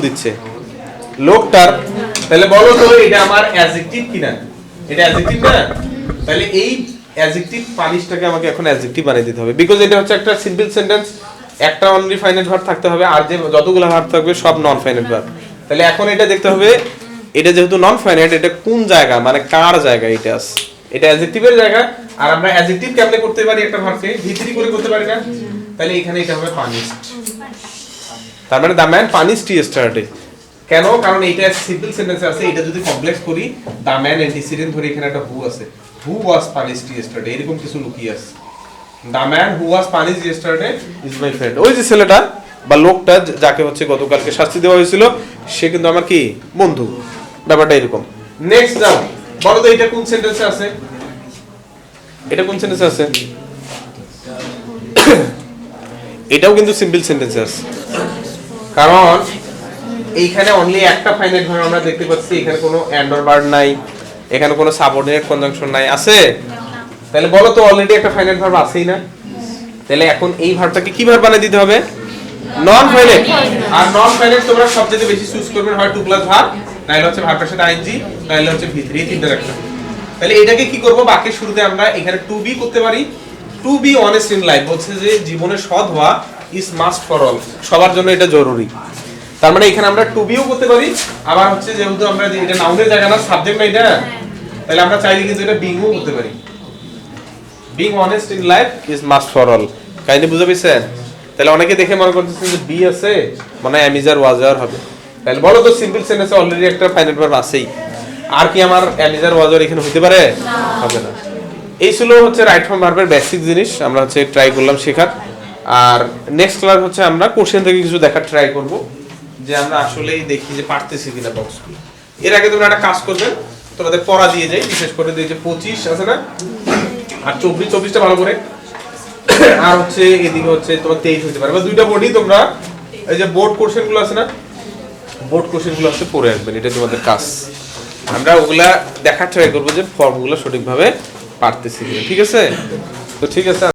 দিচ্ছে লোকটার, তাহলে বলো তো এটা আমার অ্যাডজেক্টিভ কিনা? এটা অ্যাডজেক্টিভ না? তাহলে এই অ্যাডজেক্টিভ পানিশটাকে আমাকে এখন অ্যাডজেক্টিভ বানিয়ে দিতে হবে, বিকজ এটা হচ্ছে একটা সিম্পল সেন্টেন্স, একটা অনলি ফাইনাইট ভার্ব থাকতে হবে, আর যে যতগুলো ভার্ব থাকবে সব নন ফাইনাইট ভার্ব। তাহলে এখন এটা দেখতে হবে, এটা যেহেতু নন ফাইনাইট, এটা কোন জায়গা, মানে কার জায়গা এটা আছে, এটা অ্যাডজেক্টিভের জায়গা। আর আমরা অ্যাডজেক্টিভ কেমনে করতে পারি একটা ভার্বকে? ভিতরি করে করতে পারি না? তাহলে এখানে এটা হবে পানিশড। তার মানে দ্য ম্যান পানিশড ইয়েস্টারডে। কেন? কারণ এইটা সিম্পল সেন্টেন্সে আছে, এটা যদি কমপ্লেক্স করি, দ্য ম্যান অ্যান্টিসিডেন্ট ধরে এখানে একটা হু আছে, হু ওয়াজ পানিশড ইয়েস্টারডে, এরকম কিছু লুকিয়ে আছে। The man who was punished yesterday is my friend. ওই যে ছেলেটা বা লোকটা যাকে হচ্ছে গতকালকে শাস্তি দেওয়া হয়েছিল, সে কিন্তু আমার কি বন্ধু। ব্যাপারটা এরকম। নেক্সট যাও, বলো তো এটা কোন সেন্টেন্সে আছে? এটা কোন সেন্টেন্সে আছে? এটাও কিন্তু সিম্পল সেন্টেন্সে আছে, কারণ এইখানে অনলি একটা ফাইনাইট ভার্ব আমরা দেখতে পাচ্ছি, এখানে কোনো এন্ড অর ভার্ব নাই, এখানে কোনো সাবঅর্ডিনেট কনজাংশন নাই, আছে? তাহলে বলো তো অলরেডি একটা ফাইনাইট ভার্ব আছেই না? তাহলে এখন এই ভার্বটাকে কি ভার্ব বানিয়ে দিতে হবে? Non finite. আর নন ফাইনাইট তোমরা সবচেয়ে বেশি চুজ করবে হয় টু প্লাস ভার্ব, নাইলে হচ্ছে ভার্বের সাথে আইএনজি, নাইলে হচ্ছে ভিতরি, এই তিনটা রাখতে। তাহলে এটাকে কি করব? বাক্যের শুরুতে আমরা এখানে টু বি করতে পারি। To be honest in life বলছে যে জীবনে সৎ হওয়া ইজ মাস্ট ফর অল, সবার জন্য এটা জরুরি। তার মানে এখানে আমরা টু বিও করতে পারি, আবার হচ্ছে যেহেতু আমরা এটা নাউনের জায়গা না, সাবজেক্ট না এটা, তাহলে আমরা চাইলে কিন্তু এটা বিংও করতে পারি। Being honest in life is must for all. Kindly বুঝে পেয়েছেন? তাহলে অনেকে দেখে মনে করতেছেন যে বি আছে মানে অ্যামিজার ওয়াজার হবে। তাহলে বলো তো সিম্পল সেন্টেন্সে অলরেডি একটা ফাইনাইট ভার্ব আছেই, আর কি আমার অ্যামিজার ওয়াজার এখানে হতে পারে? হবে না। এই ছিল হচ্ছে রাইট ফর্ম ভার্বের বেসিক জিনিস, আমরা হচ্ছে ট্রাই করলাম শেখার। আর নেক্সট ক্লাস হচ্ছে আমরা কোশ্চেন থেকে কিছু দেখার ট্রাই করব, যে আমরা আসলেই দেখি যে পারতেছি কিনা বক্সগুলো। এর আগে তোমরা একটা কাজ করবেন, তোমাদের পড়া দিয়ে যাই, বিশেষ করে যে 25 আছে না, আর 24টা ভালো করে, আর হচ্ছে এদিকে হচ্ছে তোমার 23 হতে পারে, বা দুইটা বোর্ডই তোমরা এই যে বোর্ড কোশ্চেন গুলো আছে না, বোর্ড কোশ্চেন গুলো হচ্ছে পড়ে আসবেন, এটা তোমাদের কাজ। আমরা ওগুলা দেখার ট্রাই করবো যে ফর্মগুলো সঠিকভাবে পারতেছি কিনা। ঠিক আছে? তো ঠিক আছে।